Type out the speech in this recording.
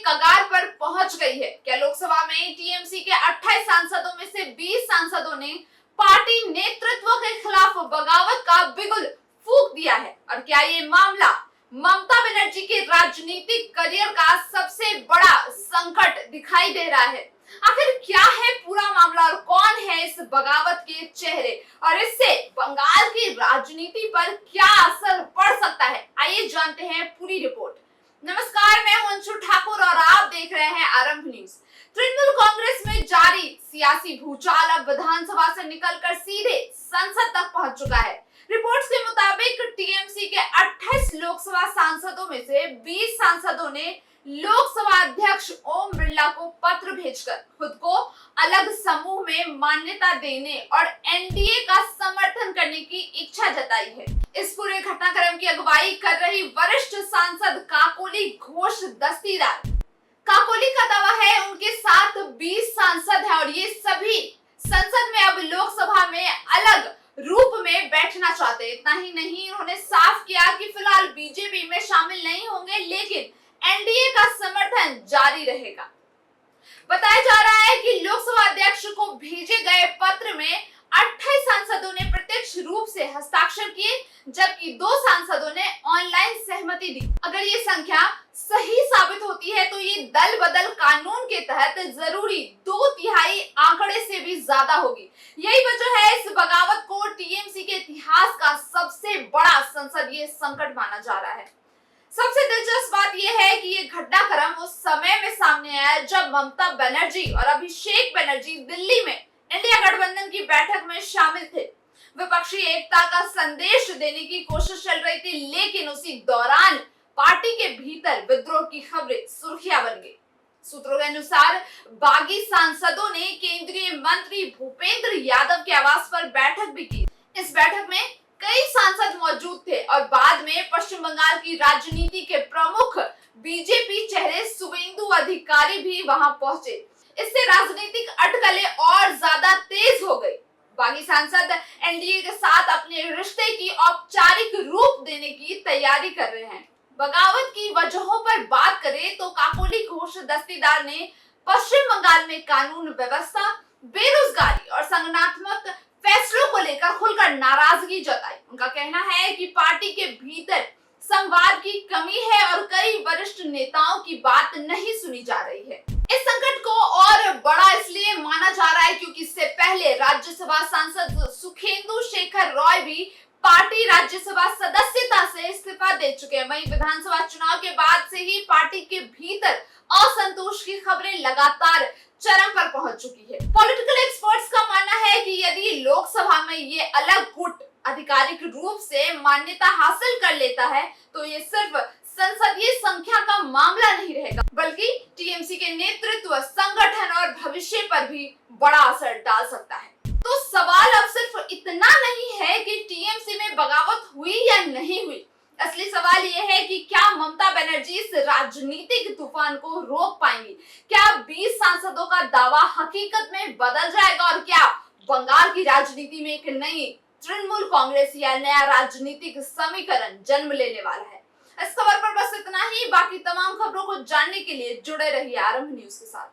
कगार पर पहुंच गई है। क्या लोकसभा में टीएमसी के 28 सांसदों में से 20 सांसदों ने पार्टी नेतृत्व के खिलाफ बगावत का बिगुल फूंक दिया है? और क्या ये मामला ममता बनर्जी के राजनीतिक करियर का सबसे बड़ा संकट दिखाई दे रहा है? आखिर क्या है पूरा मामला और कौन है इस बगावत के चेहरे, और इससे बंगाल की राजनीति पर क्या असर पड़ सकता है? आइए जानते हैं पूरी रिपोर्ट। नमस्कार, मैं हूं अंशु ठाकुर और आप देख रहे हैं आरंभ न्यूज। तृणमूल कांग्रेस में जारी सियासी भूचाल अब विधानसभा से निकलकर सीधे संसद तक पहुंच चुका है। रिपोर्ट्स के मुताबिक टीएमसी के 28 लोकसभा सांसदों में से 20 सांसदों ने लोकसभा अध्यक्ष ओम बिरला को पत्र भेजकर खुद को अलग समूह में मान्यता देने और एनडीए का समर्थन करने की इच्छा जताई है। इस पूरे घटनाक्रम की अगुवाई कर रही वरिष्ठ सांसद काकोली घोष दस्तीदार। काकोली का दावा है उनके साथ 20 सांसद हैं और ये सभी संसद में अब लोकसभा में अलग रूप में बैठना चाहते हैं। इतना ही नहीं, उन्होंने साफ किया कि फिलहाल बीजेपी में शामिल नहीं होंगे, लेकिन एनडीए का समर्थन जारी रहेगा। बताया जा रहा है कि लोकसभा अध्यक्ष को भेजे गए पत्र में 28 सांसदों ने प्रत्यक्ष रूप से हस्ताक्षर किए, जबकि 2 सांसदों ने ऑनलाइन सहमति दी। अगर ये संख्या सही साबित होती है तो ये दल बदल कानून के तहत जरूरी 2/3 आंकड़े से भी ज्यादा होगी। यही वजह है इस बगावत को टीएमसी के इतिहास का सबसे बड़ा संसदीय संकट माना जा रहा है। सबसे दिलचस्प बात यह है कि ये घटनाक्रम उस समय में सामने आया जब ममता बनर्जी और अभिषेक बनर्जी दिल्ली में इंडिया गठबंधन की बैठक में शामिल थे। विपक्षी एकता का संदेश देने की कोशिश चल रही थी, लेकिन उसी दौरान पार्टी के भीतर विद्रोह की खबरें सुर्खियां बन गई। सूत्रों के अनुसार बागी सांसदों ने केंद्रीय मंत्री भूपेंद्र यादव के आवास पर बैठक भी की। इस बैठक में कई सांसद मौजूद थे और बाद में पश्चिम बंगाल की राजनीति के प्रमुख बीजेपी चेहरे शुवेंदु अधिकारी भी वहां पहुंचे। इससे राजनीतिक अटकलें और ज्यादा तेज हो गई। बागी सांसद एनडीए के साथ अपने रिश्ते की औपचारिक रूप देने की तैयारी कर रहे हैं। बगावत की वजहों पर बात करें तो काकोली घोष दस्तीदार ने पश्चिम बंगाल में कानून व्यवस्था, बेरोजगारी और संगठनात्मक फैसलों को लेकर खुलकर नाराजगी जताई। उनका कहना है कि पार्टी के भीतर संवाद की कमी है और कई वरिष्ठ नेताओं की बात नहीं सुनी जा रही है। इस संकट को और बड़ा इसलिए माना जा रहा है क्योंकि इससे पहले राज्यसभा सांसद सुखेंदु शेखर रॉय भी पार्टी राज्यसभा सदस्यता से इस्तीफा दे चुके हैं। वहीं विधानसभा चुनाव के बाद से ही पार्टी के भीतर असंतोष की खबरें लगातार चरम पर पहुंच चुकी है। पॉलिटिकल एक्सपर्ट्स का मानना है कि यदि लोकसभा में ये अलग गुट आधिकारिक रूप से मान्यता हासिल कर लेता है तो ये सिर्फ संसदीय संख्या का मामला नहीं रहेगा, बल्कि टीएमसी के नेतृत्व, संगठन और भविष्य पर भी बड़ा असर डाल सकता है। तो सवाल अब सिर्फ इतना नहीं है कि टीएमसी में बगावत हुई या नहीं हुई। असली सवाल यह है कि क्या ममता बनर्जी इस राजनीतिक तूफान को रोक पाएंगी? क्या 20 सांसदों का दावा हकीकत में बदल जाएगा और क्या बंगाल की राजनीति में एक नई तृणमूल कांग्रेस या नया राजनीतिक समीकरण जन्म लेने वाला है? इस खबर पर बस इतना ही। बाकी तमाम खबरों को जानने के लिए जुड़े रहिए आरंभ न्यूज के साथ।